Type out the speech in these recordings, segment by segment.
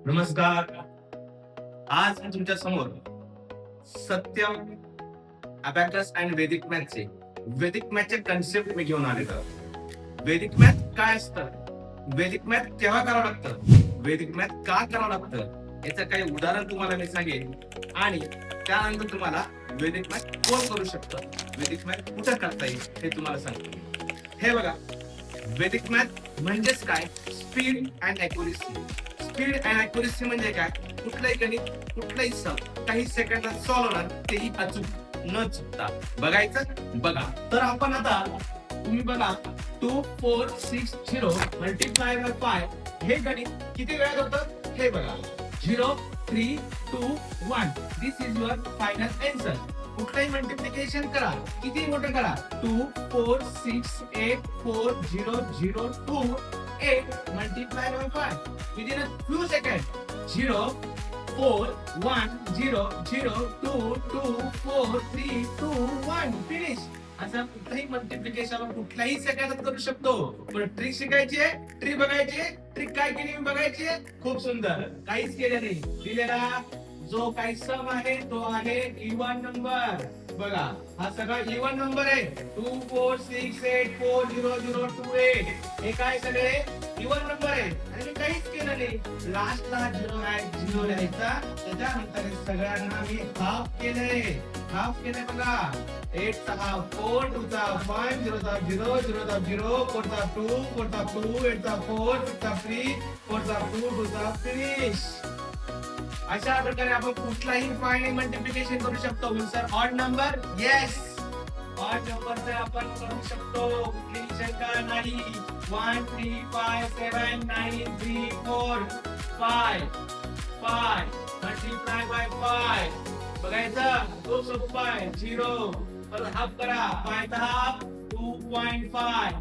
नमस्कार. आज मी तुमच्या समोर सत्यम अबॅकस अँड वैदिक मॅथचे कन्सेप्ट मी घेऊन आलेलो आहे. वैदिक मॅथ काय असतं, वैदिक मॅथ केव्हा करावं लागतं, वैदिक मॅथ का करावं लागतं, याचं काही उदाहरण तुम्हाला मी सांगेन आणि त्यानंतर तुम्हाला वैदिक मॅथ कोण करू शकतं, वैदिक मॅथ कुठं करता येईल हे तुम्हाला सांगतो. हे बघा, वैदिक मॅथ म्हणजेच काय, speed and accuracy. Speed and accuracy म्हणजे काय, कुठलंही गणित, कुठलंही सम काही सेकंदात सॉल्व्ह होणार, तेही अचूक न चुकता. बघायचं बघा. तर आपण आता तुम्ही बघा 2460 मल्टिप्लाय बाय 5 हे गणित किती वेळात होतं हे बघा. 0 3 2 1 दिस इज युअर फायनल आन्सर. कुठलाही मल्टिप्लिकेशन करा, किती मोठं करा, 2 4 6 8 4 0 0 2 8 multiply by 5 within a few seconds. 0 4 1 0 0 2 2 4 3 2 1 finish. असं कुठलाही मल्टिप्लिकेशन आपण कुठल्याही सेकंदात करू शकतो. पण ट्रिक शिकायची आहे, ट्रिक बघायची, ट्रिक काय केली बघायची. खूप सुंदर, काहीच केलं नाही. दिलेला जो काही सम आहे तो आहे इवन नंबर. बघा, हा सगळा इवन नंबर आहे. 2 4 6 8 4 0 0 2 8 हे काय सगळे इवन नंबर आहे आणि मी काहीच केलं नाही. लास्टला 0 आहे, 0 लिहायचा. त्याच्यानंतर सगळ्यांना मी हाफ केलंय, हाफ केलंय बघा. 8 चा हाफ 4, 2 चा 5, 0 चा 0, 0 चा 0, 4 चा 2, 4 चा 2, 8 चा 4, 6 चा 3, 4 चा 2, 2 चा फिनिश. अशा प्रकारे आपण कुठलाही फायनल मल्टिप्लिकेशन करू शकतो. Sir odd number, yes, odd number आपण करू शकतो, कुठलीही शंका नाही. 1 3 5 7 9 3 4 5 5 मल्टिप्लाय बाय 5 बघायचं. खूप सोपं आहे. 0 परत हाफ करा. 5 चा हाफ 2.5,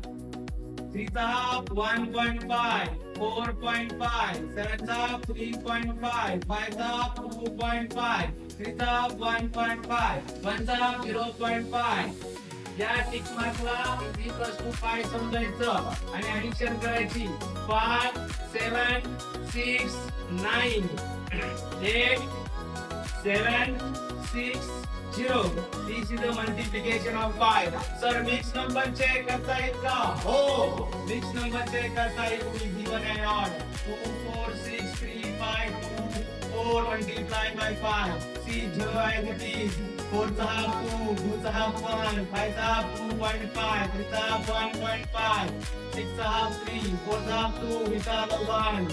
3 चा हाफ 1.5, 4.5, 7 चा हाफ 3.5, 5 चा हाफ 2.5, 3 चा हाफ 1.5, 1 चा हाफ 0.5. या टिक मार्कला π समजायचं आणि ऍडिशन करायची. 5 7 6 9 8 7 6 0. This is the multiplication of 5. Sir mix number check करता येईल का? हो, मिक्स नंबर चेक करता येईल. given and odd 2 4 6 3 5 2 4 multiply by 5. See 0 as it is. 4 चा half 2, 2 चा half 1, 5 चा half 2.5, 3 चा half 1.5, 6 चा half 3, 4 चा half 2, 3 चा half 1.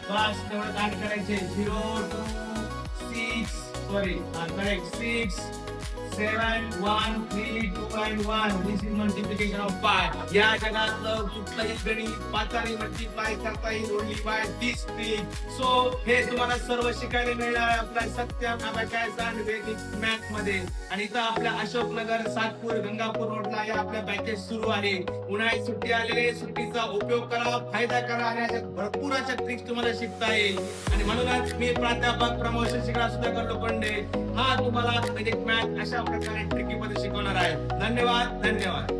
बस तेवढं काट करायचे. 0 2 6 sorry, correct, 6 7 1 3 2 and 1. This is multiplication of 5. या जगातलं कुठलंही गणित पाचाने मल्टिप्लाय करता येईल only by this trick. So हे तुम्हाला सर्व शिकायला मिळणार आहे आपल्या सत्यम अबॅकस अँड वैदिक मॅथ मध्ये. आणि इथं आपल्या अशोकनगर, सातपूर, गंगापूर रोडला या आपल्या बॅचेस सुरू आहे. उन्हाळी सुट्टी आलेली, सुट्टीचा उपयोग करा, फायदा करा आणि अशा भरपूर अशा ट्रिक्स तुम्हाला शिकता येईल. आणि म्हणूनच मी प्राध्यापक प्रमोशन शिकणार सुधाकर लोखंडे हा तुम्हाला वैदिक मॅथ अशा प्रकारे ट्रिकी मध्ये शिकवणार आहे. धन्यवाद.